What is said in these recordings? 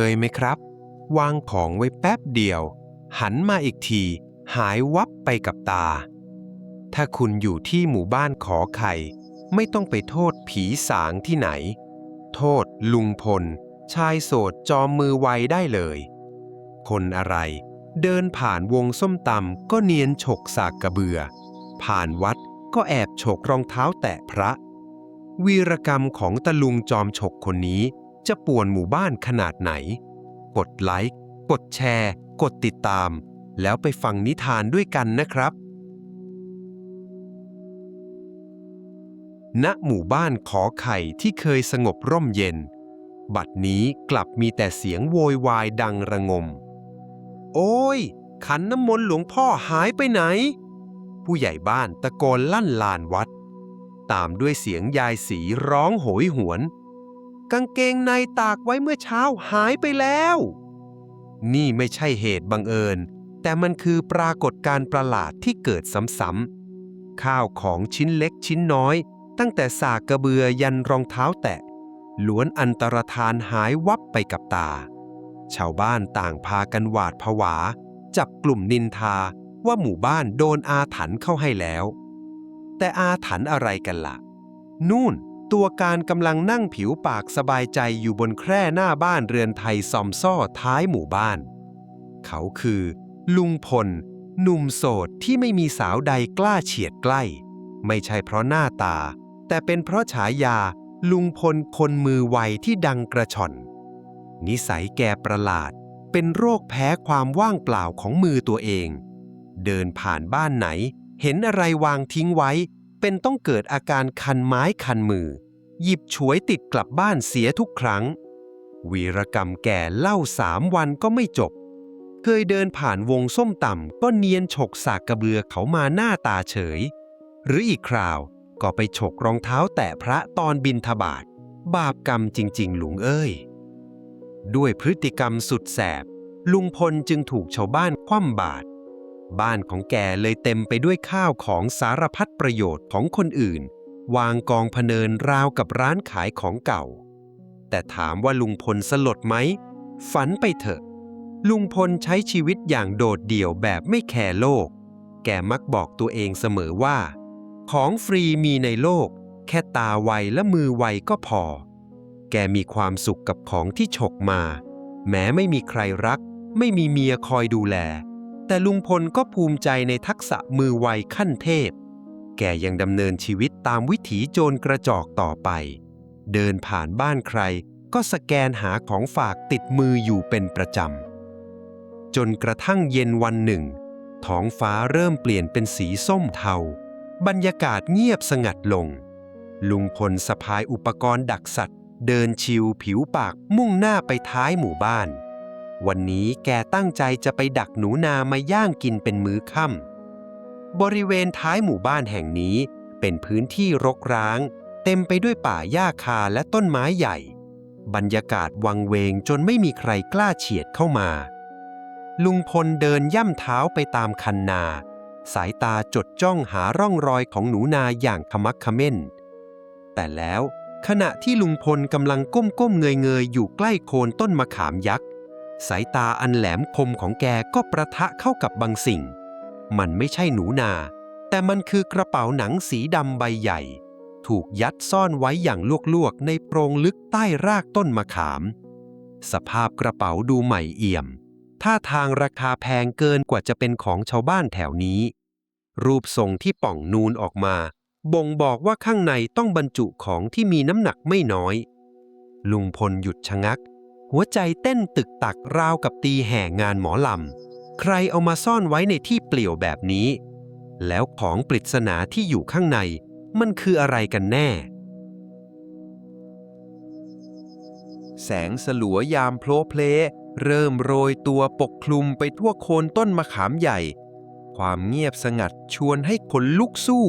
ยไหมครับวางของไว้แป๊บเดียวหันมาอีกทีหายวับไปกับตาถ้าคุณอยู่ที่หมู่บ้านขอไข่ไม่ต้องไปโทษผีสางที่ไหนโทษลุงพลชายโสดจอมมือไวได้เลยคนอะไรเดินผ่านวงส้มตำก็เนียนฉกสากกระเบือผ่านวัดก็แอบฉกรองเท้าแตะพระวีรกรรมของตะลุงจอมฉกคนนี้จะป่วนหมู่บ้านขนาดไหนกดไลค์กดแชร์กดติดตามแล้วไปฟังนิทานด้วยกันนะครับณหมู่บ้านขอไข่ที่เคยสงบร่มเย็นบัดนี้กลับมีแต่เสียงโวยวายดังระงมโอ้ยขันน้ำมนต์หลวงพ่อหายไปไหนผู้ใหญ่บ้านตะโกนลั่นลานวัดตามด้วยเสียงยายศรีร้องโหยหวนกางเกงในตากไว้เมื่อเช้าหายไปแล้วนี่ไม่ใช่เหตุบังเอิญแต่มันคือปรากฏการณ์ประหลาดที่เกิดซ้ำๆข้าวของชิ้นเล็กชิ้นน้อยตั้งแต่สากกระเบือยันรองเท้าแตะล้วนอันตรธานหายวับไปกับตาชาวบ้านต่างพากันหวาดผวาจับกลุ่มนินทาว่าหมู่บ้านโดนอาถรรพ์เข้าให้แล้วแต่อาถรรพ์อะไรกันล่ะนู่นตัวการกำลังนั่งผิวปากสบายใจอยู่บนแคร่หน้าบ้านเรือนไทยซอมซ่อท้ายหมู่บ้านเขาคือลุงพลหนุ่มโสดที่ไม่มีสาวใดกล้าเฉียดใกล้ไม่ใช่เพราะหน้าตาแต่เป็นเพราะฉายาลุงพลคนมือไวที่ดังกระชอนนิสัยแกประหลาดเป็นโรคแพ้ความว่างเปล่าของมือตัวเองเดินผ่านบ้านไหนเห็นอะไรวางทิ้งไว้เป็นต้องเกิดอาการคันไม้คันมือหยิบฉวยติดกลับบ้านเสียทุกครั้งวีรกรรมแก่เล่า3 วันก็ไม่จบเคยเดินผ่านวงส้มตำก็เนียนฉกสากกระเบือเขามาหน้าตาเฉยหรืออีกคราวก็ไปฉกรองเท้าแตะพระตอนบิณฑบาตบาปกรรมจริงๆลุงเอ้ยด้วยพฤติกรรมสุดแสบลุงพลจึงถูกชาวบ้านคว่ำบาตรบ้านของแกเลยเต็มไปด้วยข้าวของสารพัดประโยชน์ของคนอื่นวางกองพเนินราวกับร้านขายของเก่าแต่ถามว่าลุงพลสลดไหมฝันไปเถอะลุงพลใช้ชีวิตอย่างโดดเดี่ยวแบบไม่แคร์โลกแกมักบอกตัวเองเสมอว่าของฟรีมีในโลกแค่ตาไวและมือไวก็พอแกมีความสุขกับของที่ฉกมาแม้ไม่มีใครรักไม่มีเมียคอยดูแลแต่ลุงพลก็ภูมิใจในทักษะมือไวขั้นเทพแกยังดำเนินชีวิตตามวิถีโจรกระจอกต่อไปเดินผ่านบ้านใครก็สแกนหาของฝากติดมืออยู่เป็นประจำจนกระทั่งเย็นวันหนึ่งท้องฟ้าเริ่มเปลี่ยนเป็นสีส้มเทาบรรยากาศเงียบสงัดลงลุงพลสะพายอุปกรณ์ดักสัตว์เดินชิวผิวปากมุ่งหน้าไปท้ายหมู่บ้านวันนี้แกตั้งใจจะไปดักหนูนามาย่างกินเป็นมื้อค่ำบริเวณท้ายหมู่บ้านแห่งนี้เป็นพื้นที่รกร้างเต็มไปด้วยป่าหญ้าคาและต้นไม้ใหญ่บรรยากาศวังเวงจนไม่มีใครกล้าเฉียดเข้ามาลุงพลเดินย่ำเท้าไปตามคันนาสายตาจดจ้องหาร่องรอยของหนูนาอย่างขมักเขม้นแต่แล้วขณะที่ลุงพลกำลังก้มๆเงยๆอยู่ใกล้โคนต้นมะขามยักษ์สายตาอันแหลมคมของแกก็ประทะเข้ากับบางสิ่งมันไม่ใช่หนูนาแต่มันคือกระเป๋าหนังสีดำใบใหญ่ถูกยัดซ่อนไว้อย่างลวกๆในโพรงลึกใต้รากต้นมะขามสภาพกระเป๋าดูใหม่เอี่ยมท่าทางราคาแพงเกินกว่าจะเป็นของชาวบ้านแถวนี้รูปทรงที่ป่องนูนออกมาบ่งบอกว่าข้างในต้องบรรจุของที่มีน้ำหนักไม่น้อยลุงพลหยุดชะงักหัวใจเต้นตึกตักราวกับตีแห่งานหมอลำใครเอามาซ่อนไว้ในที่เปลี่ยวแบบนี้แล้วของปริศนาที่อยู่ข้างในมันคืออะไรกันแน่แสงสลัวยามโพลเพลเริ่มโรยตัวปกคลุมไปทั่วโคนต้นมะขามใหญ่ความเงียบสงัดชวนให้ขนลุกสู้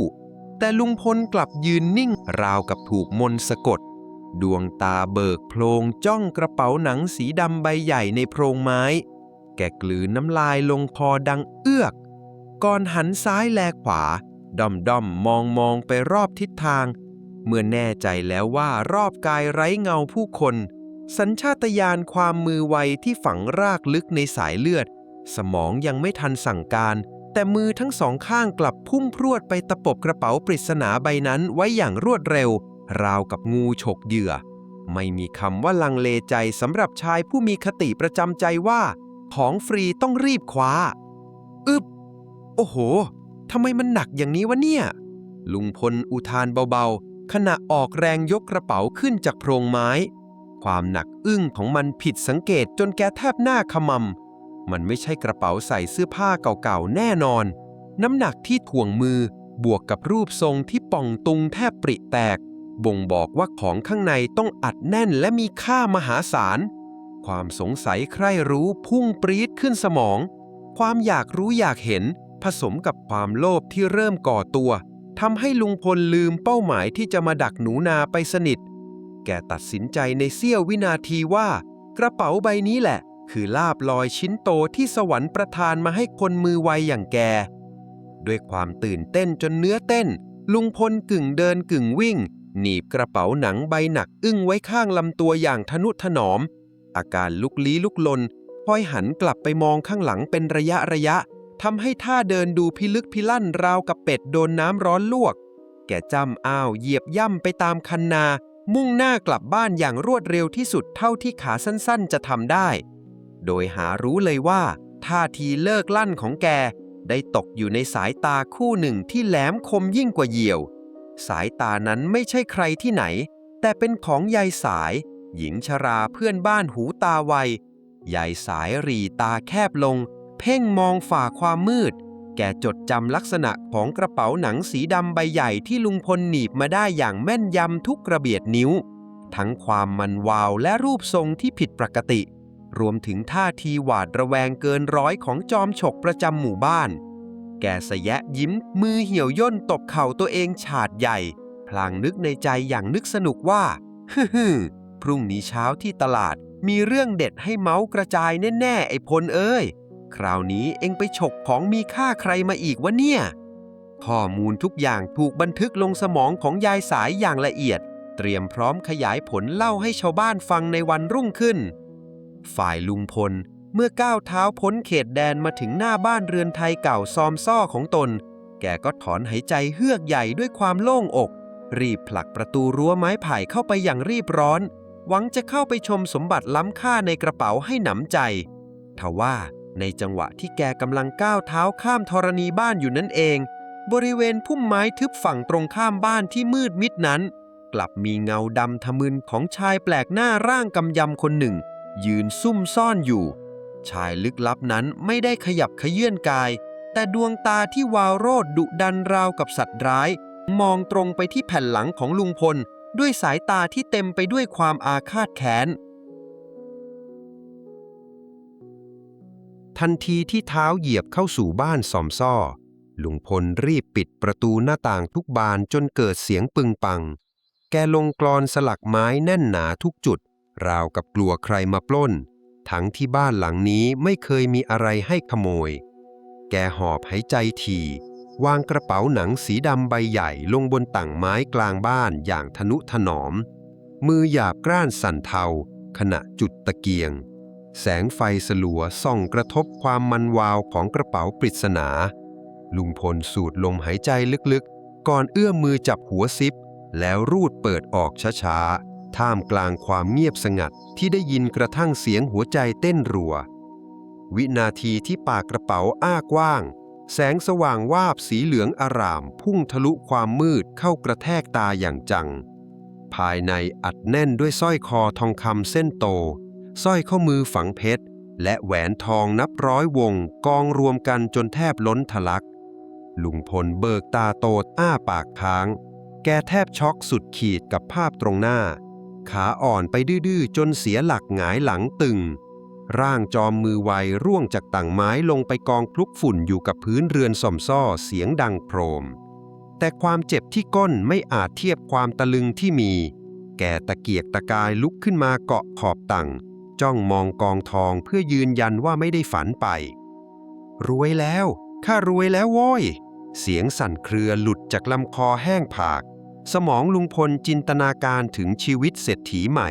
แต่ลุงพลกลับยืนนิ่งราวกับถูกมนต์สะกดดวงตาเบิกโพลงจ้องกระเป๋าหนังสีดำใบใหญ่ในโพรงไม้แกกลืนน้ำลายลงคอดังเอื้อกก่อนหันซ้ายแลขวาด้อมมองไปรอบทิศทางเมื่อแน่ใจแล้วว่ารอบกายไร้เงาผู้คน สัญชาตญาณความมือไวที่ฝังรากลึกในสายเลือดสมองยังไม่ทันสั่งการแต่มือทั้งสองข้างกลับพุ่งพรวดไปตะปบกระเป๋าปริศนาใบนั้นไว้อย่างรวดเร็วราวกับงูฉกเหยื่อไม่มีคำว่าลังเลใจสำหรับชายผู้มีคติประจำใจว่าของฟรีต้องรีบคว้าโอ้โหทำไมมันหนักอย่างนี้วะเนี่ยลุงพลอุทานเบาๆขณะออกแรงยกกระเป๋าขึ้นจากโพรงไม้ความหนักอึ้งของมันผิดสังเกตจนแกแทบหน้าขมำมันไม่ใช่กระเป๋าใส่เสื้อผ้าเก่าๆแน่นอนน้ำหนักที่ถ่วงมือบวกกับรูปทรงที่ป่องตุงแทบปริแตกบ่งบอกว่าของข้างในต้องอัดแน่นและมีค่ามหาศาลความสงสัยใคร่รู้พุ่งปรี๊ดขึ้นสมองความอยากรู้อยากเห็นผสมกับความโลภที่เริ่มก่อตัวทำให้ลุงพลลืมเป้าหมายที่จะมาดักหนูนาไปสนิทแกตัดสินใจในเสี้ยววินาทีว่ากระเป๋าใบนี้แหละคือลาภลอยชิ้นโตที่สวรรค์ประทานมาให้คนมือไวอย่างแกด้วยความตื่นเต้นจนเนื้อเต้นลุงพลกึ่งเดินกึ่งวิ่งหนีบกระเป๋าหนังใบหนักอึ้งไว้ข้างลำตัวอย่างทนุถนอมอาการลุกลี้ลุกลนพลอยหันกลับไปมองข้างหลังเป็นระยะทำให้ท่าเดินดูพิลึกพิลั่นราวกับเป็ดโดนน้ำร้อนลวกแกจ้ำอ้าวเหยียบย่ำไปตามคันนามุ่งหน้ากลับบ้านอย่างรวดเร็วที่สุดเท่าที่ขาสั้นๆจะทำได้โดยหารู้เลยว่าท่าทีเลิกลั่นของแกได้ตกอยู่ในสายตาคู่หนึ่งที่แหลมคมยิ่งกว่าเหยี่ยวสายตานั้นไม่ใช่ใครที่ไหนแต่เป็นของยายสายหญิงชราเพื่อนบ้านหูตาไวยายสายหรี่ตาแคบลงเพ่งมองฝ่าความมืดแกจดจำลักษณะของกระเป๋าหนังสีดำใบใหญ่ที่ลุงพลหนีบมาได้อย่างแม่นยำทุกกระเบียดนิ้วทั้งความมันวาวและรูปทรงที่ผิดปกติรวมถึงท่าทีหวาดระแวงเกินร้อยของจอมฉกประจำหมู่บ้านแกสะแยะยิ้มมือเหี่ยวย่นตบเข่าตัวเองฉาดใหญ่พลางนึกในใจอย่างนึกสนุกว่าฮึพรุ่งนี้เช้าที่ตลาดมีเรื่องเด็ดให้เมาส์กระจายแน่ๆไอ้พลเอ้ยคราวนี้เอ็งไปฉกของมีค่าใครมาอีกวะเนี่ยข้อมูลทุกอย่างถูกบันทึกลงสมองของยายสายอย่างละเอียดเตรียมพร้อมขยายผลเล่าให้ชาวบ้านฟังในวันรุ่งขึ้นฝ่ายลุงพลเมื่อก้าวเท้าพ้นเขตแดนมาถึงหน้าบ้านเรือนไทยเก่าซอมซ่อของตนแกก็ถอนหายใจเฮือกใหญ่ด้วยความโล่งอกรีบผลักประตูรั้วไม้ไผ่เข้าไปอย่างรีบร้อนหวังจะเข้าไปชมสมบัติล้ำค่าในกระเป๋าให้หนำใจทว่าในจังหวะที่แกกำลังก้าวเท้าข้ามธรณีบ้านอยู่นั่นเองบริเวณพุ่มไม้ทึบฝั่งตรงข้ามบ้านที่มืดมิดนั้นกลับมีเงาดำทะมึนของชายแปลกหน้าร่างกำยำคนหนึ่งยืนซุ่มซ่อนอยู่ชายลึกลับนั้นไม่ได้ขยับเขยื้อนกายแต่ดวงตาที่วาวโรดดุดันราวกับสัตว์ร้ายมองตรงไปที่แผ่นหลังของลุงพลด้วยสายตาที่เต็มไปด้วยความอาฆาตแค้นทันทีที่เท้าเหยียบเข้าสู่บ้านส่อมซ่อลุงพลรีบปิดประตูหน้าต่างทุกบานจนเกิดเสียงปึงปังแกลงกลอนสลักไม้แน่นหนาทุกจุดราวกับกลัวใครมาปล้นทั้งที่บ้านหลังนี้ไม่เคยมีอะไรให้ขโมยแกหอบหายใจถี่วางกระเป๋าหนังสีดำใบใหญ่ลงบนต่างไม้กลางบ้านอย่างทนุถนอมมือหยาบกร้านสั่นเทาขณะจุดตะเกียงแสงไฟสลัวส่องกระทบความมันวาวของกระเป๋าปริศนาลุงพลสูดลมหายใจลึกๆก่อนเอื้อมมือจับหัวซิปแล้วรูดเปิดออกช้าๆท่ามกลางความเงียบสงัดที่ได้ยินกระทั่งเสียงหัวใจเต้นรัววินาทีที่ปากกระเป๋าอ้ากว้างแสงสว่างวาบสีเหลืองอร่ามพุ่งทะลุความมืดเข้ากระแทกตาอย่างจังภายในอัดแน่นด้วยสร้อยคอทองคำเส้นโตสร้อยข้อมือฝังเพชรและแหวนทองนับร้อยวงกองรวมกันจนแทบล้นทะลักลุงพลเบิกตาโตอ้าปากค้างแกแทบช็อกสุดขีดกับภาพตรงหน้าขาอ่อนไปดื้อๆจนเสียหลักหงายหลังตึงร่างจอมมือไวร่วงจากต่างไม้ลงไปกองคลุกฝุ่นอยู่กับพื้นเรือนส่อมซ่อเสียงดังโครมแต่ความเจ็บที่ก้นไม่อาจเทียบความตะลึงที่มีแกตะเกียกตะกายลุกขึ้นมาเกาะขอบตั่งจ้องมองกองทองเพื่อยืนยันว่าไม่ได้ฝันไปรวยแล้วข้ารวยแล้วโว้ยเสียงสั่นเครือหลุดจากลำคอแห้งผากสมองลุงพลจินตนาการถึงชีวิตเศรษฐีใหม่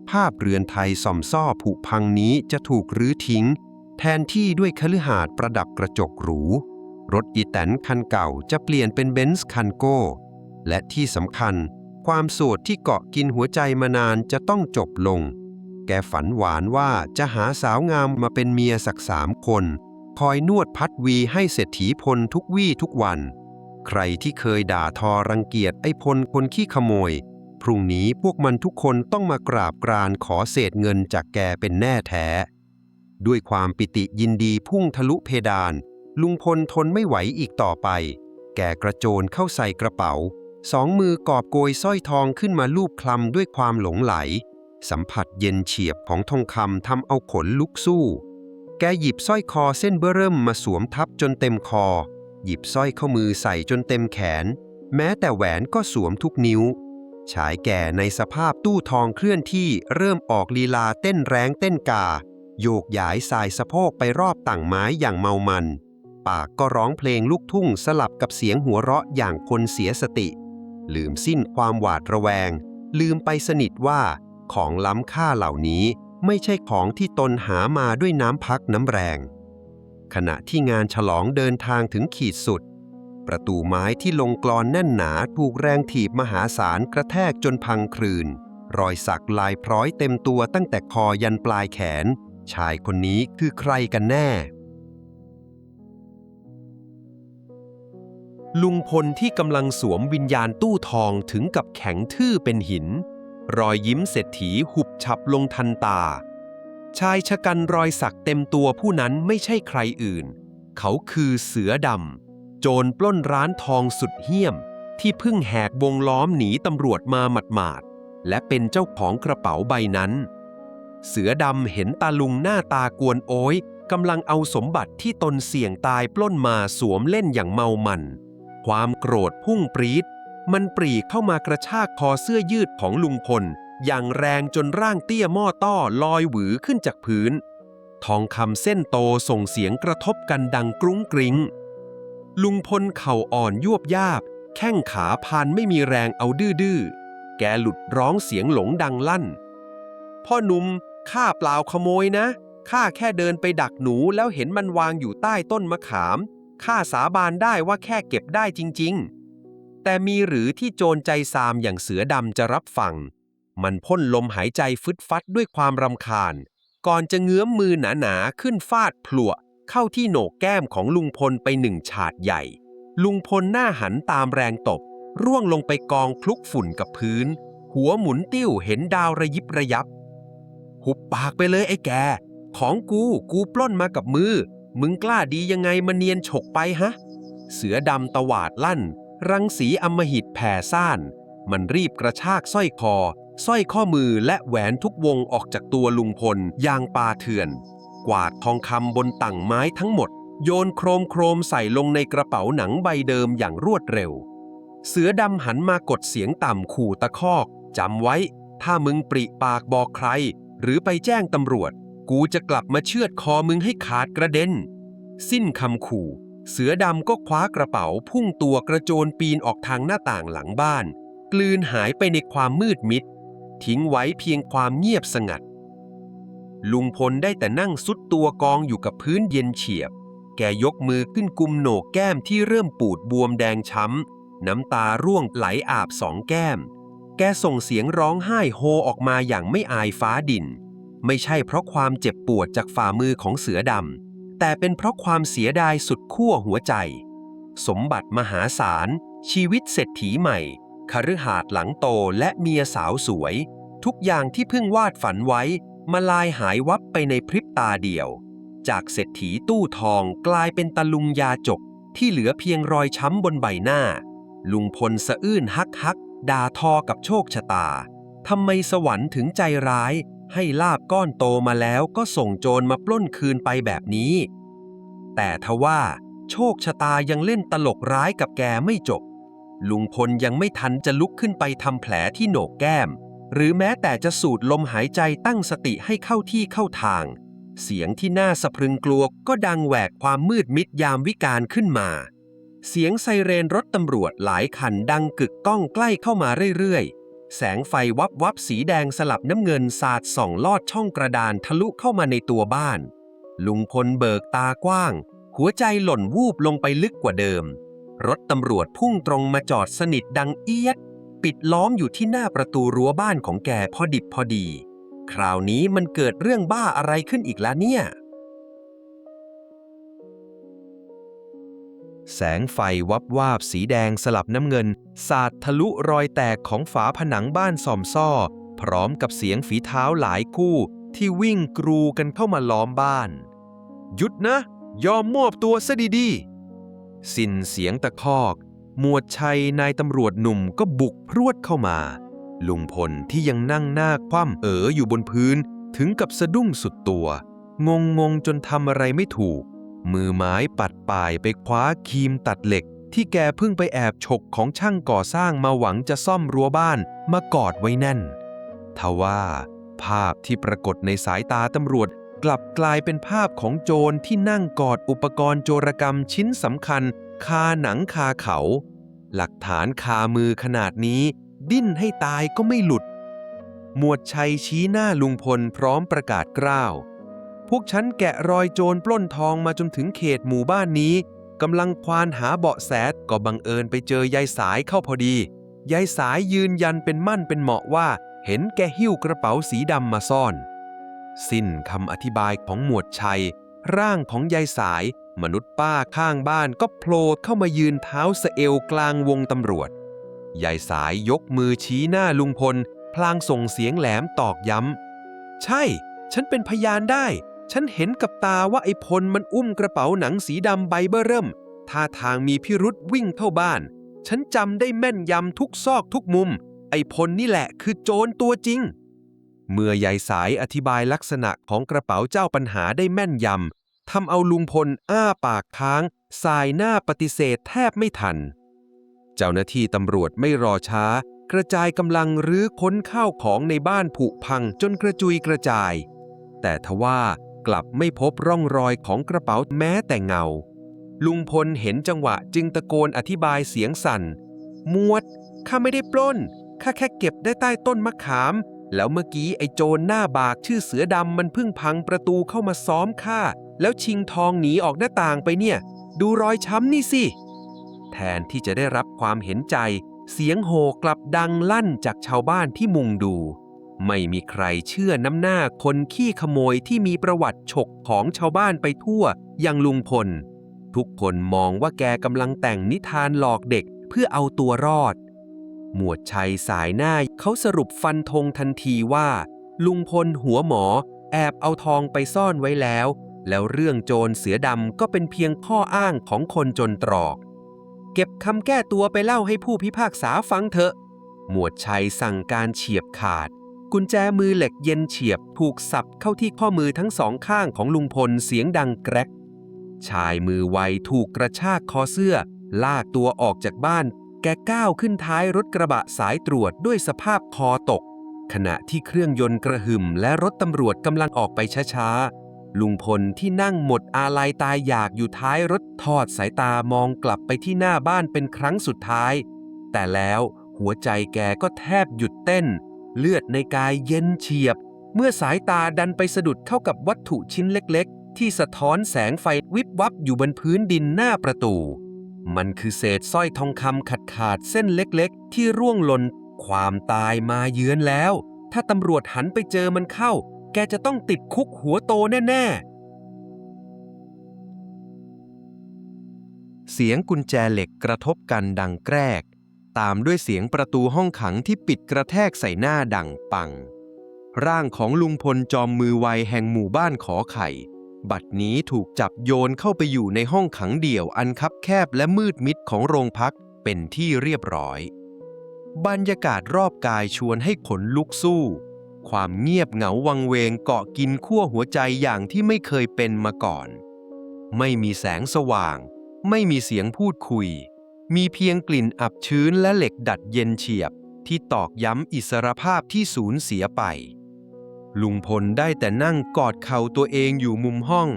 ภ ภาพเรือนไทยส่อมซ่อผุพังนี้จะถูกรื้อทิ้งแทนที่ด้วยคฤหาสน์ประดับกระจกหรูรถอีแตนคันเก่าจะเปลี่ยนเป็นเบนซ์คันโก้และที่สำคัญความโสดที่เกาะกินหัวใจมานานจะต้องจบลงแกฝันหวานว่าจะหาสาวงามมาเป็นเมียสัก3 คนคอยนวดพัดวีให้เศรษฐีพลทุกวี่ทุกวันใครที่เคยด่าทอรังเกียจไอ้พลคนขี้ขโมยพรุ่งนี้พวกมันทุกคนต้องมากราบกรานขอเศษเงินจากแกเป็นแน่แท้ด้วยความปิติยินดีพุ่งทะลุเพดานลุงพลทนไม่ไหวอีกต่อไปแกกระโจนเข้าใส่กระเป๋า2 มือกอบโกยสร้อยทองขึ้นมาลูบคลำด้วยความหลงไหลสัมผัสเย็นเฉียบของทองคำทำเอาขนลุกสู้แกหยิบสร้อยคอเส้นเบ้อเริ่มมาสวมทับจนเต็มคอหยิบสร้อยข้อมือใส่จนเต็มแขนแม้แต่แหวนก็สวมทุกนิ้วชายแก่ในสภาพตู้ทองเคลื่อนที่เริ่มออกลีลาเต้นแร้งเต้นกาโยกย้ายสายสะโพกไปรอบต่างไม้อย่างเมามันปากก็ร้องเพลงลูกทุ่งสลับกับเสียงหัวเราะอย่างคนเสียสติลืมสิ้นความหวาดระแวงลืมไปสนิทว่าของล้ำค่าเหล่านี้ไม่ใช่ของที่ตนหามาด้วยน้ำพักน้ำแรงขณะที่งานฉลองเดินทางถึงขีดสุดประตูไม้ที่ลงกลอนแน่นหนาถูกแรงถีบมหาศาลกระแทกจนพังคลืนรอยสักลายพร้อยเต็มตัวตั้งแต่คอยันปลายแขนชายคนนี้คือใครกันแน่ลุงพลที่กำลังสวมวิญญาณตู้ทองถึงกับแข็งทื่อเป็นหินรอยยิ้มเศรษฐีหุบฉับลงทันตาชายชะกันรอยสักเต็มตัวผู้นั้นไม่ใช่ใครอื่นเขาคือเสือดำโจรปล้นร้านทองสุดเหี้ยมที่เพิ่งแหกวงล้อมหนีตำรวจมาหมาดๆและเป็นเจ้าของกระเป๋าใบนั้นเสือดำเห็นตาลุงหน้าตากวนโอยกำลังเอาสมบัติที่ตนเสี่ยงตายปล้นมาสวมเล่นอย่างเมามันความโกรธพุ่งปรี๊ดมันปรีเข้ามากระชากคอเสื้อยืดของลุงพลอย่างแรงจนร่างเตี้ยหม้อต้อลอยหวือขึ้นจากพื้นทองคำเส้นโตส่งเสียงกระทบกันดังกรุ้งกริ้งลุงพลเข่าอ่อนยวบยาบแข้งขาพันไม่มีแรงเอาดื้อแกหลุดร้องเสียงหลงดังลั่นพ่อหนุ่มข้าเปล่าขโมยนะข้าแค่เดินไปดักหนูแล้วเห็นมันวางอยู่ใต้ต้นมะขามข้าสาบานได้ว่าแค่เก็บได้จริงๆแต่มีหรือที่โจรใจซามอย่างเสือดำจะรับฟังมันพ่นลมหายใจฟึดฟัดด้วยความรำคาญก่อนจะเงื้อมมือหนาๆขึ้นฟาดพลั่วเข้าที่โหนกแก้มของลุงพลไป1 ฉาดใหญ่ลุงพลหน้าหันตามแรงตบร่วงลงไปกองคลุกฝุ่นกับพื้นหัวหมุนติ้วเห็นดาวระยิบระยับหุบปากไปเลยไอ้แกของกูปล้นมากับมือมึงกล้าดียังไงมาเนียนฉกไปฮะเสือดำตวาดลั่นรังสีอำมหิตแผ่ซ่านมันรีบกระชากสร้อยคอสร้อยข้อมือและแหวนทุกวงออกจากตัวลุงพลอย่างปาเถื่อนกวาดทองคำบนตั่งไม้ทั้งหมดโยนโครมใส่ลงในกระเป๋าหนังใบเดิมอย่างรวดเร็วเสือดำหันมากดเสียงต่ำขู่ตะคอกจำไว้ถ้ามึงปริปากบอกใครหรือไปแจ้งตำรวจกูจะกลับมาเชือดคอมึงให้ขาดกระเด็นสิ้นคำขู่เสือดำก็คว้ากระเป๋าพุ่งตัวกระโจนปีนออกทางหน้าต่างหลังบ้านกลืนหายไปในความมืดมิดทิ้งไว้เพียงความเงียบสงัดลุงพลได้แต่นั่งซุดตัวกองอยู่กับพื้นเย็นเฉียบแกยกมือขึ้นกุมโหนกแก้มที่เริ่มปูดบวมแดงช้ำน้ำตาร่วงไหลอาบ2 แก้มแกส่งเสียงร้องไห้โฮออกมาอย่างไม่อายฟ้าดินไม่ใช่เพราะความเจ็บปวดจากฝ่ามือของเสือดำแต่เป็นเพราะความเสียดายสุดขั้วหัวใจสมบัติมหาศาลชีวิตเศรษฐีใหม่คฤหาสน์หลังโตและเมียสาวสวยทุกอย่างที่เพิ่งวาดฝันไว้มาลายหายวับไปในพริบตาเดียวจากเศรษฐีตู้ทองกลายเป็นตะลุงยาจกที่เหลือเพียงรอยช้ำบนใบหน้าลุงพลสะอื้นฮักด่าทอกับโชคชะตาทำไมสวรรค์ถึงใจร้ายให้ลาภก้อนโตมาแล้วก็ส่งโจรมาปล้นคืนไปแบบนี้แต่ทว่าโชคชะตายังเล่นตลกร้ายกับแกไม่จบลุงพลยังไม่ทันจะลุกขึ้นไปทำแผลที่โหนกแก้มหรือแม้แต่จะสูดลมหายใจตั้งสติให้เข้าที่เข้าทางเสียงที่น่าสะพรึงกลัวก็ดังแหวกความมืดมิดยามวิกาลขึ้นมาเสียงไซเรนรถตำรวจหลายคันดังกึกก้องใกล้เข้ามาเรื่อยๆ แสงไฟวับวับสีแดงสลับน้ำเงินสาดส่องลอดช่องกระดานทะลุเข้ามาในตัวบ้านลุงพลเบิกตากว้างหัวใจหล่นวูบลงไปลึกกว่าเดิมรถตำรวจพุ่งตรงมาจอดสนิทดังเอี๊ยดปิดล้อมอยู่ที่หน้าประตูรั้วบ้านของแกพอดิบพอดีคราวนี้มันเกิดเรื่องบ้าอะไรขึ้นอีกแล้วเนี่ยแสงไฟวับวาบสีแดงสลับน้ำเงินสาดทะลุรอยแตกของฝาผนังบ้านส่อมซ่อพร้อมกับเสียงฝีเท้าหลายคู่ที่วิ่งกรูกันเข้ามาล้อมบ้านหยุดนะยอมมอบตัวซะดีๆสิ้นเสียงตะคอกหมวดชัยนายตำรวจหนุ่มก็บุกพรวดเข้ามาลุงพลที่ยังนั่งหน้าคว่ำอยู่บนพื้นถึงกับสะดุ้งสุดตัวงงจนทำอะไรไม่ถูกมือไม้ปัดป่ายไปคว้าครีมตัดเหล็กที่แกเพิ่งไปแอบฉกของช่างก่อสร้างมาหวังจะซ่อมรั้วบ้านมากอดไว้แน่นทว่าภาพที่ปรากฏในสายตาตำรวจกลับกลายเป็นภาพของโจรที่นั่งกอดอุปกรณ์โจรกรรมชิ้นสำคัญคาหนังคาเขาหลักฐานคามือขนาดนี้ดิ้นให้ตายก็ไม่หลุดหมวดชัยชี้หน้าลุงพลพร้อมประกาศกล้าวพวกฉันแกะรอยโจรปล้นทองมาจนถึงเขตหมู่บ้านนี้กำลังควานหาเบาะแสก็บังเอิญไปเจอยายสายเข้าพอดียายสายยืนยันเป็นมั่นเป็นเหมาะว่าเห็นแกหิ้วกระเป๋าสีดำมาซ่อนสิ้นคำอธิบายของหมวดชัยร่างของยายสายมนุษย์ป้าข้างบ้านก็โผล่เข้ามายืนเท้าสะเอวกลางวงตำรวจยายสายยกมือชี้หน้าลุงพลพลางส่งเสียงแหลมตอกย้ำใช่ฉันเป็นพยานได้ฉันเห็นกับตาว่าไอ้พลมันอุ้มกระเป๋าหนังสีดำใบเบ้อเริ่มท่าทางมีพิรุษวิ่งเข้าบ้านฉันจำได้แม่นยำทุกซอกทุกมุมไอ้พลนี่แหละคือโจรตัวจริงเมื่อยายสายอธิบายลักษณะของกระเป๋าเจ้าปัญหาได้แม่นยำทำเอาลุงพลอ้าปากค้างสายหน้าปฏิเสธแทบไม่ทันเจ้าหน้าที่ตำรวจไม่รอช้ากระจายกำลังรื้อค้นข้าวของในบ้านผุพังจนกระจุยกระจายแต่ทว่ากลับไม่พบร่องรอยของกระเป๋าแม้แต่เงาลุงพลเห็นจังหวะจึงตะโกนอธิบายเสียงสั่นหมวดข้าไม่ได้ปล้นข้าแค่เก็บได้ใต้ต้นมะขามแล้วเมื่อกี้ไอ้โจรหน้าบากชื่อเสือดำมันเพิ่งพังประตูเข้ามาซ้อมข้าแล้วชิงทองหนีออกหน้าต่างไปเนี่ยดูรอยช้ำนี่สิแทนที่จะได้รับความเห็นใจเสียงโห่กลับดังลั่นจากชาวบ้านที่มุงดูไม่มีใครเชื่อน้ำหน้าคนขี้ขโมยที่มีประวัติฉกของชาวบ้านไปทั่วอย่างลุงพลทุกคนมองว่าแกกำลังแต่งนิทานหลอกเด็กเพื่อเอาตัวรอดหมวดชัยสายหน้าเขาสรุปฟันธงทันทีว่าลุงพลหัวหมอแอบเอาทองไปซ่อนไว้แล้วเรื่องโจรเสือดำก็เป็นเพียงข้ออ้างของคนจนตรอกเก็บคำแก้ตัวไปเล่าให้ผู้พิพากษาฟังเถอะหมวดชัยสั่งการเฉียบขาดกุญแจมือเหล็กเย็นเฉียบถูกสับเข้าที่ข้อมือทั้งสองข้างของลุงพลเสียงดังแกรกชายมือไวถูกกระชากคอเสื้อลากตัวออกจากบ้านแกก้าวขึ้นท้ายรถกระบะสายตรวจด้วยสภาพคอตกขณะที่เครื่องยนต์กระหึ่มและรถตำรวจกำลังออกไปช้าๆลุงพลที่นั่งหมดอาลัยตายอยากอยู่ท้ายรถทอดสายตามองกลับไปที่หน้าบ้านเป็นครั้งสุดท้ายแต่แล้วหัวใจแกก็แทบหยุดเต้นเลือดในกายเย็นเฉียบเมื่อสายตาดันไปสะดุดเข้ากับวัตถุชิ้นเล็กๆที่สะท้อนแสงไฟวิบวับอยู่บนพื้นดินหน้าประตูมันคือเศษสร้อยทองคำขาดเส้นเล็กๆที่ร่วงหล่นความตายมาเยือนแล้วถ้าตำรวจหันไปเจอมันเข้าแกจะต้องติดคุกหัวโตแน่ๆเสียงกุญแจเหล็กกระทบกันดังแกรกตามด้วยเสียงประตูห้องขังที่ปิดกระแทกใส่หน้าดังปังร่างของลุงพลจอมมือไวแห่งหมู่บ้านขอไข่บัดนี้ถูกจับโยนเข้าไปอยู่ในห้องขังเดี่ยวอันคับแคบและมืดมิดของโรงพักเป็นที่เรียบร้อยบรรยากาศรอบกายชวนให้ขนลุกสู้ความเงียบเหงาวังเวงเกาะกินขั้วหัวใจอย่างที่ไม่เคยเป็นมาก่อนไม่มีแสงสว่างไม่มีเสียงพูดคุยมีเพียงกลิ่นอับชื้นและเหล็กดัดเย็นเฉียบที่ตอกย้ำอิสรภาพที่สูญเสียไปลุงพลได้แต่นั่งกอดเข่าตัวเองอยู่มุมห้อง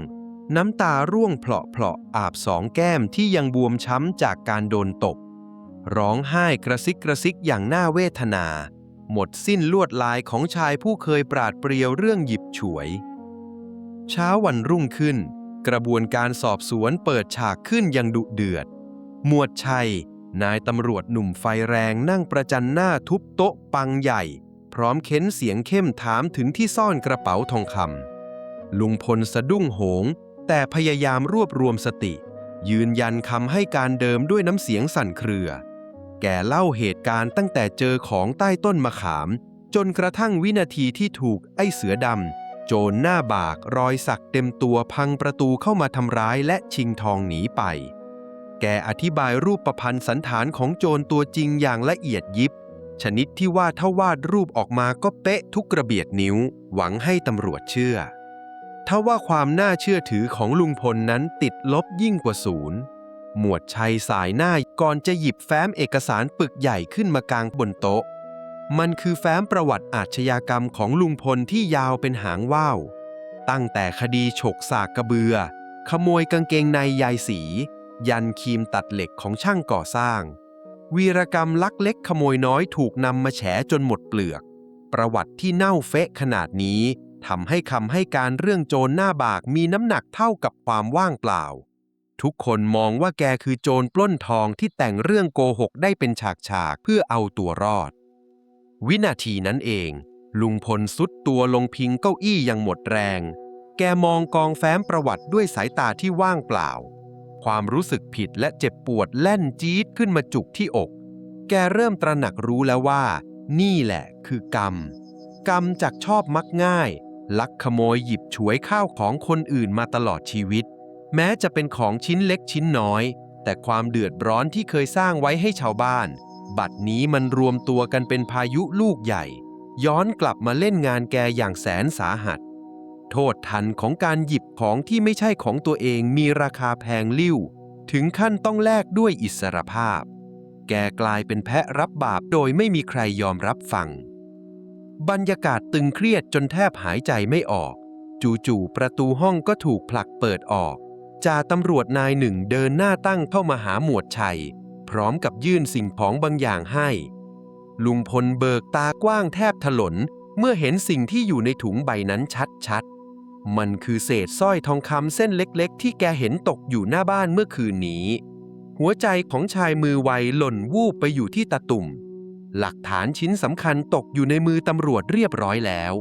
น้ำตาร่วงเพลาะๆอาบสองแก้มที่ยังบวมช้ำจากการโดนตบร้องไห้กระซิกอย่างน่าเวทนา หมดสิ้นลวดลายของชายผู้เคยปราดเปรียวเรื่องหยิบฉวย เช้าวันรุ่งขึ้นกระบวนการสอบสวนเปิดฉากขึ้นอย่างดุเดือดหมวดชัยนายตำรวจหนุ่มไฟแรงนั่งประจันหน้าทุบโต๊ะปังใหญ่พร้อมเค้นเสียงเข้มถามถึงที่ซ่อนกระเป๋าทองคำลุงพลสะดุ้งโหงแต่พยายามรวบรวมสติยืนยันคำให้การเดิมด้วยน้ำเสียงสั่นเครือแกเล่าเหตุการณ์ตั้งแต่เจอของใต้ต้นมะขามจนกระทั่งวินาทีที่ถูกไอ้เสือดำโจรหน้าบากรอยสักเต็มตัวพังประตูเข้ามาทำร้ายและชิงทองหนีไปแกอธิบายรูปประพันธ์สันฐานของโจรตัวจริงอย่างละเอียดยิบชนิดที่ว่าถ้าวาดรูปออกมาก็เป๊ะทุกกระเบียดนิ้วหวังให้ตำรวจเชื่อทว่าความน่าเชื่อถือของลุงพลนั้นติดลบยิ่งกว่าศูนย์หมวดชัยสายหน้าก่อนจะหยิบแฟ้มเอกสารปึกใหญ่ขึ้นมากางบนโต๊ะมันคือแฟ้มประวัติอาชญากรรมของลุงพลที่ยาวเป็นหางว่าวตั้งแต่คดีฉกสากกระเบือขโมยกางเกงในยายสียันครีมตัดเหล็กของช่างก่อสร้างวีรกรรมลักเล็กขโมยน้อยถูกนำมาแฉจนหมดเปลือกประวัติที่เน่าเฟะขนาดนี้ทำให้คำให้การเรื่องโจรหน้าบากมีน้ำหนักเท่ากับความว่างเปล่าทุกคนมองว่าแกคือโจรปล้นทองที่แต่งเรื่องโกหกได้เป็นฉากๆเพื่อเอาตัวรอดวินาทีนั้นเองลุงพลซุดตัวลงพิงเก้าอี้อย่างหมดแรงแกมองกองแฟ้มประวัติด้วยสายตาที่ว่างเปล่าความรู้สึกผิดและเจ็บปวดแล่นจี๊ดขึ้นมาจุกที่อกแกเริ่มตระหนักรู้แล้วว่านี่แหละคือกรรมจากชอบมักง่ายลักขโมยหยิบฉวยข้าวของคนอื่นมาตลอดชีวิตแม้จะเป็นของชิ้นเล็กชิ้นน้อยแต่ความเดือดร้อนที่เคยสร้างไว้ให้ชาวบ้านบัดนี้มันรวมตัวกันเป็นพายุลูกใหญ่ย้อนกลับมาเล่นงานแกอย่างแสนสาหัสโทษทันของการหยิบของที่ไม่ใช่ของตัวเองมีราคาแพงลิ่วถึงขั้นต้องแลกด้วยอิสรภาพแกกลายเป็นแพะรับบาปโดยไม่มีใครยอมรับฟังบรรยากาศตึงเครียดจนแทบหายใจไม่ออกจู่ๆประตูห้องก็ถูกผลักเปิดออกจ่าตำรวจนายหนึ่งเดินหน้าตั้งเข้ามาหาหมวดชัยพร้อมกับยื่นสิ่งของบางอย่างให้ลุงพลเบิกตากว้างแทบถลนเมื่อเห็นสิ่งที่อยู่ในถุงใบนั้นชัดๆมันคือเศษสร้อยทองคำเส้นเล็กๆที่แกเห็นตกอยู่หน้าบ้านเมื่อคืนนี้หัวใจของชายมือไวหล่นวูบไปอยู่ที่ตาตุ่มหลักฐานชิ้นสำคัญตกอยู่ในมือตำรวจเรียบร้อยแล้ว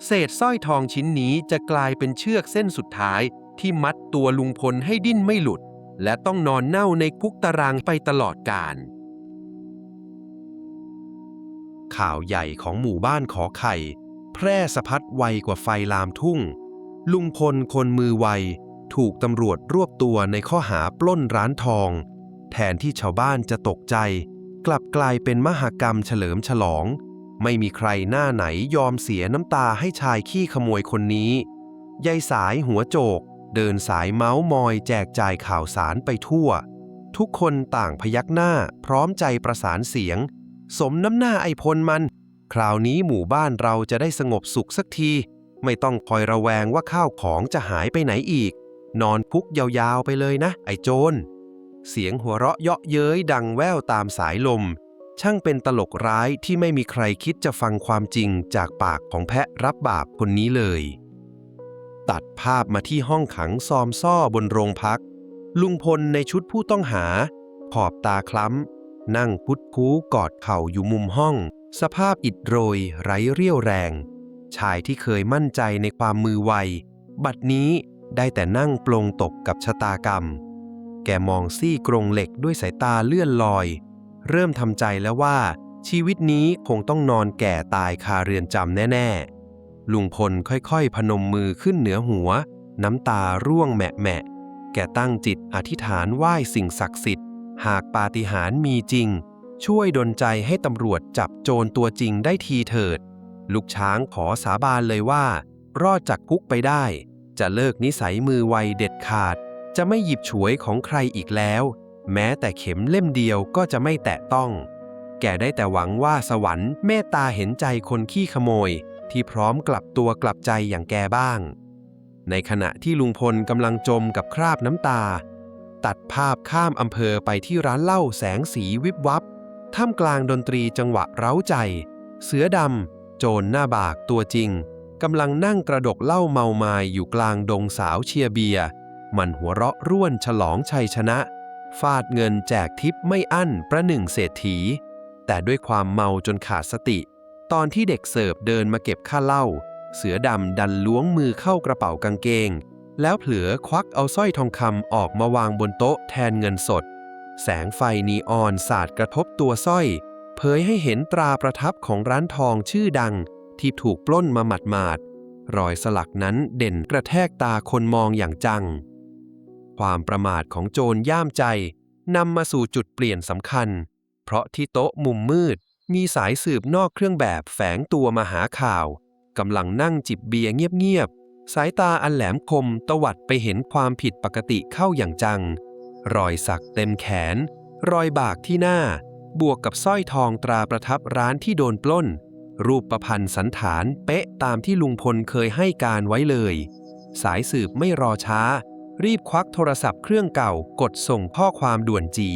เศษสร้อยทองชิ้นนี้จะกลายเป็นเชือกเส้นสุดท้ายที่มัดตัวลุงพลให้ดิ้นไม่หลุดและต้องนอนเน่าในคุกตารางไปตลอดกาลข่าวใหญ่ของหมู่บ้านขอไข่แพร่สะพัดไวกว่าไฟลามทุ่งลุงพลคนมือไวถูกตำรวจรวบตัวในข้อหาปล้นร้านทองแทนที่ชาวบ้านจะตกใจกลับกลายเป็นมหกรรมเฉลิมฉลองไม่มีใครหน้าไหนยอมเสียน้ำตาให้ชายขี้ขโมยคนนี้ยายสายหัวโจกเดินสายเม้ามอยแจกจ่ายข่าวสารไปทั่วทุกคนต่างพยักหน้าพร้อมใจประสานเสียงสมน้ำหน้าไอ้พลมันคราวนี้หมู่บ้านเราจะได้สงบสุขสักทีไม่ต้องคอยระแวงว่าข้าวของจะหายไปไหนอีกนอนคุกยาวๆไปเลยนะไอ้โจรเสียงหัวเราะเยาะเย้ยดังแว่วตามสายลมช่างเป็นตลกร้ายที่ไม่มีใครคิดจะฟังความจริงจากปากของแพะรับบาปคนนี้เลยตัดภาพมาที่ห้องขังซอมซ่อบนโรงพักลุงพลในชุดผู้ต้องหาขอบตาคล้ำนั่งพุดคู้กอดเข่าอยู่มุมห้องสภาพอิดโรยไร้เรี่ยวแรงชายที่เคยมั่นใจในความมือไวบัดนี้ได้แต่นั่งปลงตกกับชะตากรรมแกมองซี่กรงเหล็กด้วยสายตาเลื่อนลอยเริ่มทำใจแล้วว่าชีวิตนี้คงต้องนอนแก่ตายคาเรือนจำแน่ๆลุงพลค่อยๆพนมมือขึ้นเหนือหัวน้ำตาร่วงแหมะแกตั้งจิตอธิษฐานไหว้สิ่งศักดิ์สิทธิ์หากปาฏิหาริย์มีจริงช่วยดลใจให้ตำรวจจับโจรตัวจริงได้ทีเถิดลูกช้างขอสาบานเลยว่ารอดจากคุกไปได้จะเลิกนิสัยมือไวเด็ดขาดจะไม่หยิบฉวยของใครอีกแล้วแม้แต่เข็มเล่มเดียวก็จะไม่แตะต้องแกได้แต่หวังว่าสวรรค์เมตตาเห็นใจคนขี้ขโมยที่พร้อมกลับตัวกลับใจอย่างแกบ้างในขณะที่ลุงพลกำลังจมกับคราบน้ำตาตัดภาพข้ามอำเภอไปที่ร้านเหล้าแสงสีวิบวับท่ามกลางดนตรีจังหวะเร้าใจ เสือดำโจรหน้าบากตัวจริงกำลังนั่งกระดกเหล้าเมามายอยู่กลางดงสาวเชียร์เบียร์มันหัวเราะร่วนฉลองชัยชนะฟาดเงินแจกทิปไม่อั้นประหนึ่งเศรษฐีแต่ด้วยความเมาจนขาดสติตอนที่เด็กเสิร์ฟเดินมาเก็บค่าเหล้าเสือดำดันล้วงมือเข้ากระเป๋ากางเกงแล้วเผลอควักเอาสร้อยทองคำออกมาวางบนโต๊ะแทนเงินสดแสงไฟนีออนสาดกระทบตัวสร้อยเผยให้เห็นตราประทับของร้านทองชื่อดังที่ถูกปล้นมาหมาดๆรอยสลักนั้นเด่นกระแทกตาคนมองอย่างจังความประมาทของโจรย่ามใจนำมาสู่จุดเปลี่ยนสำคัญเพราะที่โต๊ะมุมมืดมีสายสืบนอกเครื่องแบบแฝงตัวมาหาข่าวกำลังนั่งจิบเบียร์เงียบๆสายตาอันแหลมคมตวัดไปเห็นความผิดปกติเข้าอย่างจังรอยสักเต็มแขนรอยบากที่หน้าบวกกับสร้อยทองตราประทับร้านที่โดนปล้นรูปประพันธ์สันฐานเป๊ะตามที่ลุงพลเคยให้การไว้เลยสายสืบไม่รอช้ารีบควักโทรศัพท์เครื่องเก่ากดส่งข้อความด่วนจี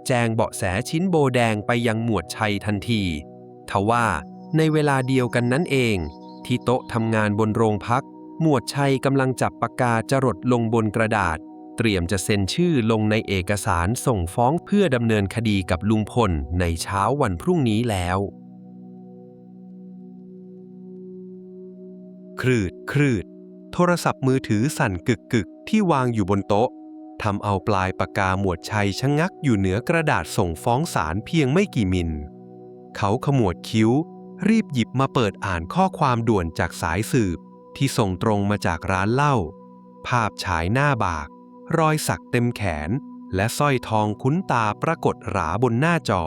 แจ้งเบาะแสชิ้นโบแดงไปยังหมวดชัยทันทีทว่าในเวลาเดียวกันนั้นเองที่โต๊ะทำงานบนโรงพักหมวดชัยกำลังจับปากกาจรดลงบนกระดาษเตรียมจะเซ็นชื่อลงในเอกสารส่งฟ้องเพื่อดำเนินคดีกับลุงพลในเช้าวันพรุ่งนี้แล้วครืดโทรศัพท์มือถือสั่นกึกที่วางอยู่บนโต๊ะทำเอาปลายปากกาหมวดชัยชะงักอยู่เหนือกระดาษส่งฟ้องศาลเพียงไม่กี่มิลเขาขมวดคิ้วรีบหยิบมาเปิดอ่านข้อความด่วนจากสายสืบที่ส่งตรงมาจากร้านเหล้าภาพฉายหน้าบากรอยสักเต็มแขนและสร้อยทองคุ้นตาปรากฏหราบนหน้าจอ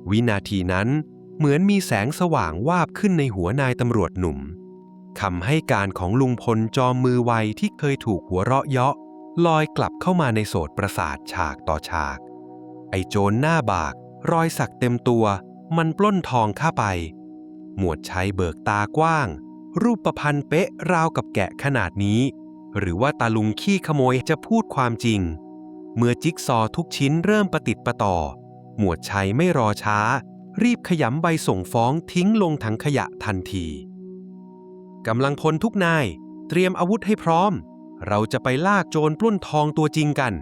วินาทีนั้นเหมือนมีแสงสว่างวาบขึ้นในหัวนายตำรวจหนุ่มคำให้การของลุงพลจอมมือไวที่เคยถูกหัวเราะเยาะลอยกลับเข้ามาในโสตประสาทฉากต่อฉากไอ้โจรหน้าบากรอยสักเต็มตัวมันปล้นทองข้าไปหมวดชัยเบิกตากว้างรูปประพันธ์เป๊ะราวกับแกะขนาดนี้หรือว่าตาลุงขี้ขโมยจะพูดความจริงเมื่อจิ๊กซอว์ทุกชิ้นเริ่มประติดประต่อหมวดชัยไม่รอช้ารีบขยำใบส่งฟ้องทิ้งลงถังขยะทันทีกำลังพลทุกนายเตรียมอาวุธให้พร้อมเราจะไปลากโจรปล้นทองตัวจริงกัน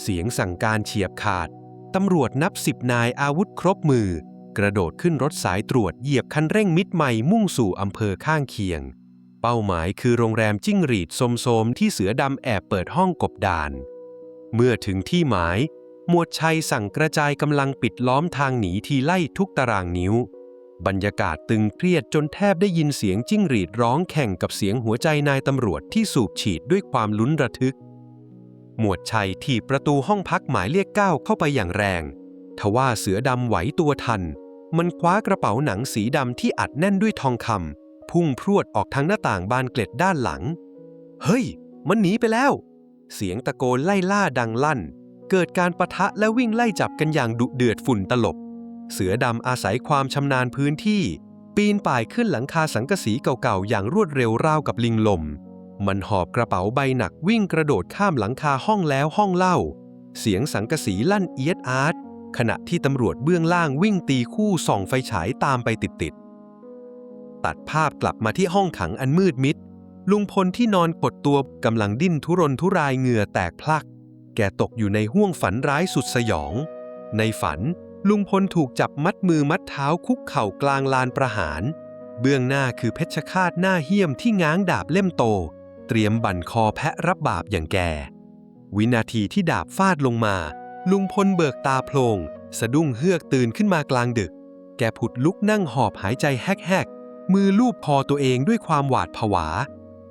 เสียงสั่งการเฉียบขาดตำรวจนับ10 นายอาวุธครบมือกระโดดขึ้นรถสายตรวจเหยียบคันเร่งมิดใหม่มุ่งสู่อำเภอข้างเคียงเป้าหมายคือโรงแรมจิ้งหรีดโสมๆที่เสือดำแอบเปิดห้องกบดานเมื่อถึงที่หมายหมวดชัยสั่งกระจายกำลังปิดล้อมทางหนีทีไล่ทุกตารางนิ้วบรรยากาศตึงเครียดจนแทบได้ยินเสียงจิ้งหรีดร้องแข่งกับเสียงหัวใจนายตำรวจที่สูบฉีดด้วยความลุ้นระทึกหมวดชัยถีบประตูห้องพักหมายเลข 9เข้าไปอย่างแรงทว่าเสือดำไหวตัวทันมันคว้ากระเป๋าหนังสีดำที่อัดแน่นด้วยทองคำพุ่งพรวดออกทางหน้าต่างบานเกล็ดด้านหลังเฮ้ยมันหนีไปแล้วเสียงตะโกนไล่ล่าดังลั่นเกิดการปะทะและวิ่งไล่จับกันอย่างดุเดือดฝุ่นตลบเสือดำอาศัยความชำนาญพื้นที่ปีนป่ายขึ้นหลังคาสังกะสีเก่าๆอย่างรวดเร็วราวกับลิงลมมันหอบกระเป๋าใบหนักวิ่งกระโดดข้ามหลังคาห้องแล้วห้องเล่าเสียงสังกะสีลั่นเอียดอาร์ตขณะที่ตำรวจเบื้องล่างวิ่งตีคู่ส่องไฟฉายตามไปติดๆตัดภาพกลับมาที่ห้องขังอันมืดมิดลุงพลที่นอนกดตัวกำลังดิ้นทุรนทุรายเหงื่อแตกพลักแกตกอยู่ในห้วงฝันร้ายสุดสยองในฝันลุงพลถูกจับมัดมือมัดเท้าคุกเข่ากลางลานประหารเบื้องหน้าคือเพชฌฆาตหน้าเหี้ยมที่ง้างดาบเล่มโตเตรียมบั่นคอแพะรับบาปอย่างแกวินาทีที่ดาบฟาดลงมาลุงพลเบิกตาโพลงสะดุ้งเฮือกตื่นขึ้นมากลางดึกแกผุดลุกนั่งหอบหายใจแฮกๆมือลูบคอตัวเองด้วยความหวาดผวา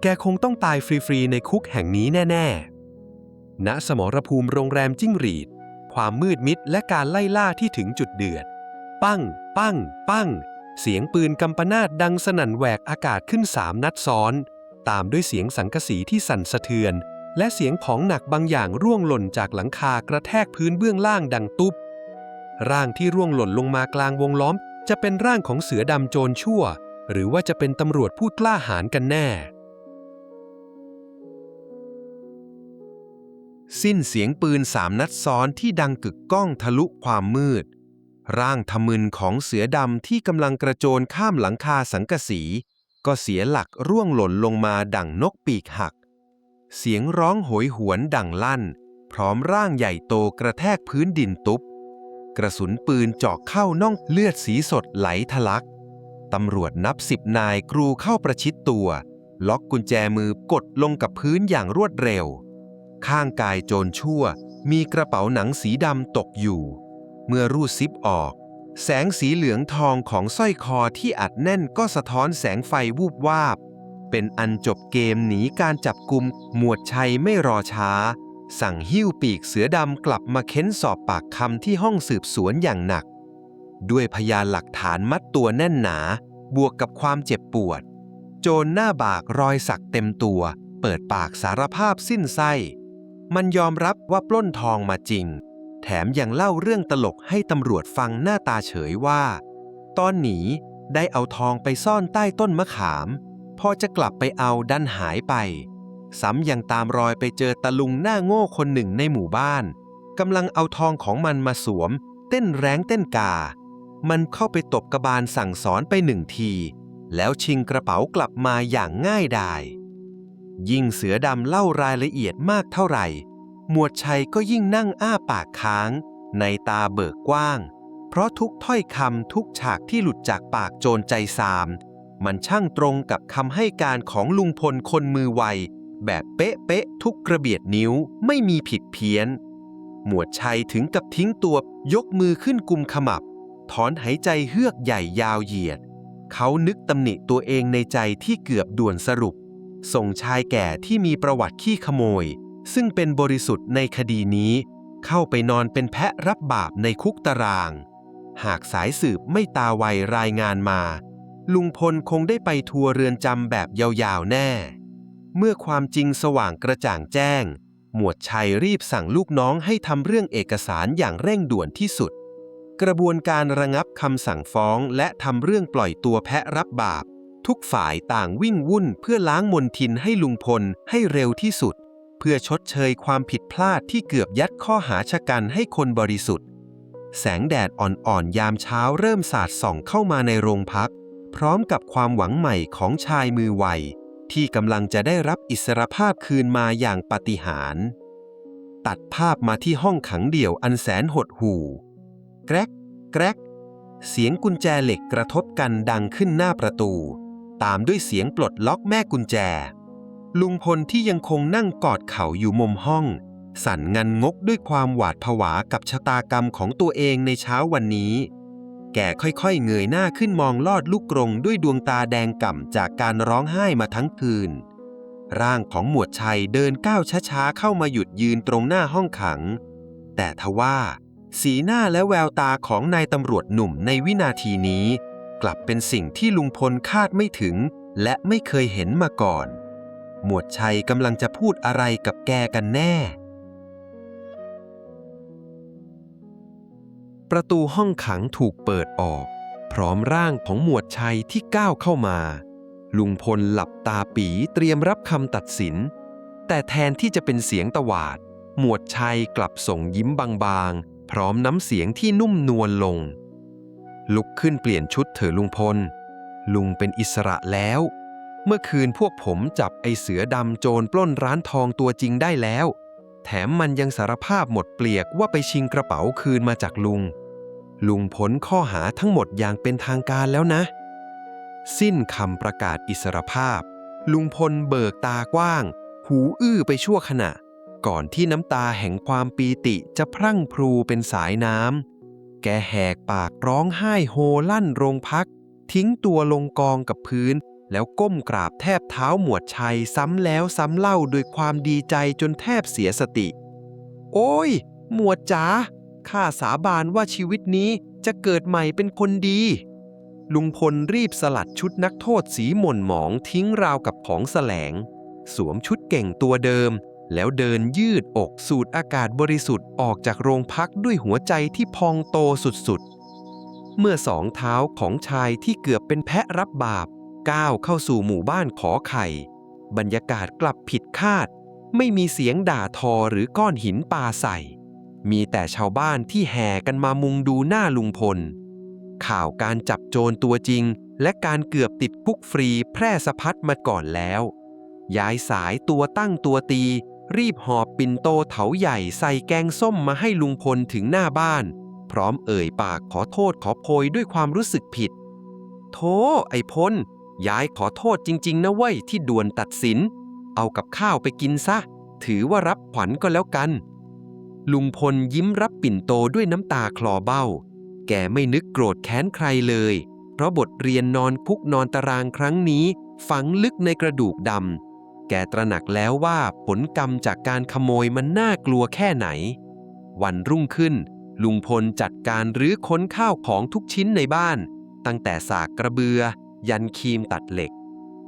แกคงต้องตายฟรีๆในคุกแห่งนี้แน่ๆณสมรภูมิโรงแรมจิ้งหรีดความมืดมิดและการไล่ล่าที่ถึงจุดเดือดปั้งปั้งปั้งเสียงปืนกำปนาตดังสนั่นแหวกอากาศขึ้น3 นัดซ้อนตามด้วยเสียงสังกะสีที่สั่นสะเทือนและเสียงของหนักบางอย่างร่วงหล่นจากหลังคากระแทกพื้นเบื้องล่างดังตุ๊บร่างที่ร่วงหล่นลงมากลางวงล้อมจะเป็นร่างของเสือดำโจรชั่วหรือว่าจะเป็นตำรวจผู้กล้าหาญกันแน่สิ้นเสียงปืน3 นัดซ้อนที่ดังกึกก้องทะลุความมืด ร่างทะมึนของเสือดำที่กำลังกระโจนข้ามหลังคาสังกะสีก็เสียหลักร่วงหล่นลงมาดั่งนกปีกหักเสียงร้องโหยหวนดังลั่นพร้อมร่างใหญ่โตกระแทกพื้นดินตุ๊บกระสุนปืนเจาะเข้าน่องเลือดสีสดไหลทะลักตำรวจนับ10 นายกรูเข้าประชิดตัวล็อกกุญแจมือกดลงกับพื้นอย่างรวดเร็วข้างกายโจรชั่วมีกระเป๋าหนังสีดำตกอยู่เมื่อรูดซิปออกแสงสีเหลืองทองของสร้อยคอที่อัดแน่นก็สะท้อนแสงไฟวูบวาบเป็นอันจบเกมหนีการจับกุมหมวดชัยไม่รอช้าสั่งหิ้วปีกเสือดำกลับมาเค้นสอบปากคำที่ห้องสืบสวนอย่างหนักด้วยพยานหลักฐานมัดตัวแน่นหนาบวกกับความเจ็บปวดโจรหน้าบากรอยสักเต็มตัวเปิดปากสารภาพสิ้นไส้มันยอมรับว่าปล้นทองมาจริงแถมยังเล่าเรื่องตลกให้ตำรวจฟังหน้าตาเฉยว่าตอนหนีได้เอาทองไปซ่อนใต้ต้นมะขามพอจะกลับไปเอาดันหายไปซ้ำยังตามรอยไปเจอตะลุงหน้าโง่คนหนึ่งในหมู่บ้านกำลังเอาทองของมันมาสวมเต้นแร้งเต้นกามันเข้าไปตบกระบาลสั่งสอนไป1 ทีแล้วชิงกระเป๋ากลับมาอย่างง่ายดายยิ่งเสือดำเล่ารายละเอียดมากเท่าไหร่หมวดชัยก็ยิ่งนั่งอ้าปากค้างในตาเบิกกว้างเพราะทุกถ้อยคำทุกฉากที่หลุดจากปากโจรใจซามมันช่างตรงกับคำให้การของลุงพลคนมือไวแบบเป๊ะๆทุกกระเบียดนิ้วไม่มีผิดเพี้ยนหมวดชัยถึงกับทิ้งตัวยกมือขึ้นกุมขมับถอนหายใจเฮือกใหญ่ยาวเหยียดเขานึกตำหนิตัวเองในใจที่เกือบด่วนสรุปส่งชายแก่ที่มีประวัติขี้ขโมยซึ่งเป็นบริสุทธิ์ในคดีนี้เข้าไปนอนเป็นแพะรับบาปในคุกตารางหากสายสืบไม่ตาไวรายงานมาลุงพลคงได้ไปทัวร์เรือนจำแบบยาวๆแน่เมื่อความจริงสว่างกระจ่างแจ้งหมวดชัยรีบสั่งลูกน้องให้ทำเรื่องเอกสารอย่างเร่งด่วนที่สุดกระบวนการระงับคำสั่งฟ้องและทำเรื่องปล่อยตัวแพะรับบาปทุกฝ่ายต่างวิ่งวุ่นเพื่อล้างมลทินให้ลุงพลให้เร็วที่สุดเพื่อชดเชยความผิดพลาดที่เกือบยัดข้อหาชะกันให้คนบริสุทธิ์แสงแดดอ่อนๆยามเช้าเริ่มสาดส่องเข้ามาในโรงพักพร้อมกับความหวังใหม่ของชายมือไวที่กำลังจะได้รับอิสรภาพคืนมาอย่างปาฏิหาริย์ตัดภาพมาที่ห้องขังเดี่ยวอันแสนหดหู่แกรกแกรกเสียงกุญแจเหล็กกระทบกันดังขึ้นหน้าประตูตามด้วยเสียงปลดล็อกแม่กุญแจลุงพลที่ยังคงนั่งกอดเข่าอยู่มุมห้องสั่นงันงกด้วยความหวาดผวากับชะตากรรมของตัวเองในเช้าวันนี้แกค่อยๆเงยหน้าขึ้นมองลอดลูกกรงด้วยดวงตาแดงก่ำจากการร้องไห้มาทั้งคืนร่างของหมวดชัยเดินก้าวช้าๆเข้ามาหยุดยืนตรงหน้าห้องขังแต่ทว่าสีหน้าและแววตาของนายตำรวจหนุ่มในวินาทีนี้กลับเป็นสิ่งที่ลุงพลคาดไม่ถึงและไม่เคยเห็นมาก่อนหมวดชัยกำลังจะพูดอะไรกับแกกันแน่ประตูห้องขังถูกเปิดออกพร้อมร่างของหมวดชัยที่ก้าวเข้ามาลุงพลหลับตาปีเตรียมรับคำตัดสินแต่แทนที่จะเป็นเสียงตวาดหมวดชัยกลับส่งยิ้มบางๆพร้อมน้ำเสียงที่นุ่มนวลลงลุกขึ้นเปลี่ยนชุดเถอะลุงพลลุงเป็นอิสระแล้วเมื่อคืนพวกผมจับไอ้เสือดำโจรปล้นร้านทองตัวจริงได้แล้วแถมมันยังสารภาพหมดเปลือกว่าไปชิงกระเป๋าคืนมาจากลุงพ้นข้อหาทั้งหมดอย่างเป็นทางการแล้วนะสิ้นคำประกาศอิสรภาพลุงพลเบิกตากว้างหูอื้อไปชั่วขณะก่อนที่น้ำตาแห่งความปีติจะพรั่งพรูเป็นสายน้ำแกแหกปากร้องไห้โฮลั่นโรงพักทิ้งตัวลงกองกับพื้นแล้วก้มกราบแทบเท้าหมวดชัยซ้ำแล้วซ้ำเล่าด้วยความดีใจจนแทบเสียสติโอ้ยหมวดจ๋าข้าสาบานว่าชีวิตนี้จะเกิดใหม่เป็นคนดีลุงพลรีบสลัดชุดนักโทษสีหม่นหมองทิ้งราวกับของแสลงสวมชุดเก่งตัวเดิมแล้วเดินยืดอกสูดอากาศบริสุทธิ์ออกจากโรงพักด้วยหัวใจที่พองโตสุดๆเมื่อสองเท้าของชายที่เกือบเป็นแพะรับบาปก้าวเข้าสู่หมู่บ้านขอไข่บรรยากาศกลับผิดคาดไม่มีเสียงด่าทอหรือก้อนหินปาใส่ มีแต่ชาวบ้านที่แห่กันมามุงดูหน้าลุงพลข่าวการจับโจรตัวจริงและการเกือบติดคุกฟรีแพร่สะพัดมาก่อนแล้วยายสายตัวตั้งตัวตีรีบหอบปิ่นโตเถาใหญ่ใส่แกงส้มมาให้ลุงพลถึงหน้าบ้านพร้อมเอ่ยปากขอโทษขอโพยด้วยความรู้สึกผิดโธ่ไอ้พลยายขอโทษจริงๆนะเว้ยที่ด่วนตัดสินเอากับข้าวไปกินซะถือว่ารับขวัญก็แล้วกันลุงพลยิ้มรับปิ่นโตด้วยน้ำตาคลอเบ้าแกไม่นึกโกรธแค้นใครเลยเพราะบทเรียนนอนคุกนอนตารางครั้งนี้ฝังลึกในกระดูกดำแกตระหนักแล้วว่าผลกรรมจากการขโมยมันน่ากลัวแค่ไหนวันรุ่งขึ้นลุงพลจัดการรื้อค้นข้าวของทุกชิ้นในบ้านตั้งแต่สากกระเบือยันครีมตัดเหล็ก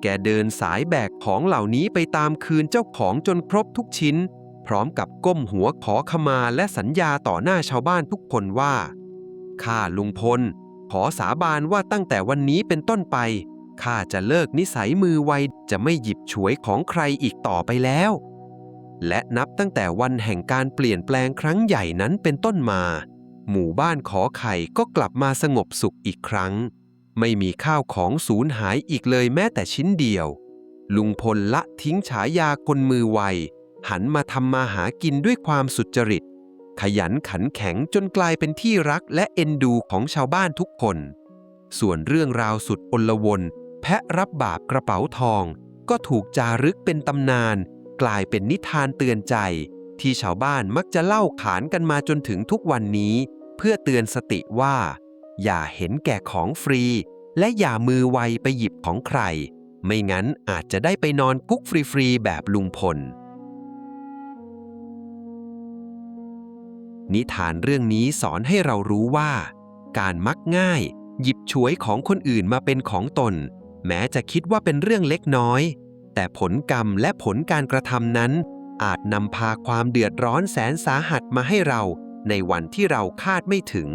แกเดินสายแบกของเหล่านี้ไปตามคืนเจ้าของจนครบทุกชิ้นพร้อมกับก้มหัวขอขมาและสัญญาต่อหน้าชาวบ้านทุกคนว่าข้าลุงพลขอสาบานว่าตั้งแต่วันนี้เป็นต้นไปข้าจะเลิกนิสัยมือไวจะไม่หยิบฉวยของใครอีกต่อไปแล้วและนับตั้งแต่วันแห่งการเปลี่ยนแปลงครั้งใหญ่นั้นเป็นต้นมาหมู่บ้านขอไข่ก็กลับมาสงบสุขอีกครั้งไม่มีข้าวของสูญหายอีกเลยแม้แต่ชิ้นเดียวลุงพลละทิ้งฉายาคนมือไวหันมาทำมาหากินด้วยความสุจริตขยันขันแข็งจนกลายเป็นที่รักและเอ็นดูของชาวบ้านทุกคนส่วนเรื่องราวสุดอลวนแพะรับบาปกระเป๋าทองก็ถูกจารึกเป็นตำนานกลายเป็นนิทานเตือนใจที่ชาวบ้านมักจะเล่าขานกันมาจนถึงทุกวันนี้เพื่อเตือนสติว่าอย่าเห็นแก่ของฟรีและอย่ามือไวไปหยิบของใครไม่งั้นอาจจะได้ไปนอนคุกฟรีๆแบบลุงพลนิทานเรื่องนี้สอนให้เรารู้ว่าการมักง่ายหยิบฉวยของคนอื่นมาเป็นของตนแม้จะคิดว่าเป็นเรื่องเล็กน้อยแต่ผลกรรมและผลการกระทำนั้นอาจนำพาความเดือดร้อนแสนสาหัสมาให้เราในวันที่เราคาดไม่ถึง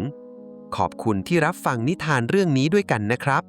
ขอบคุณที่รับฟังนิทานเรื่องนี้ด้วยกันนะครับ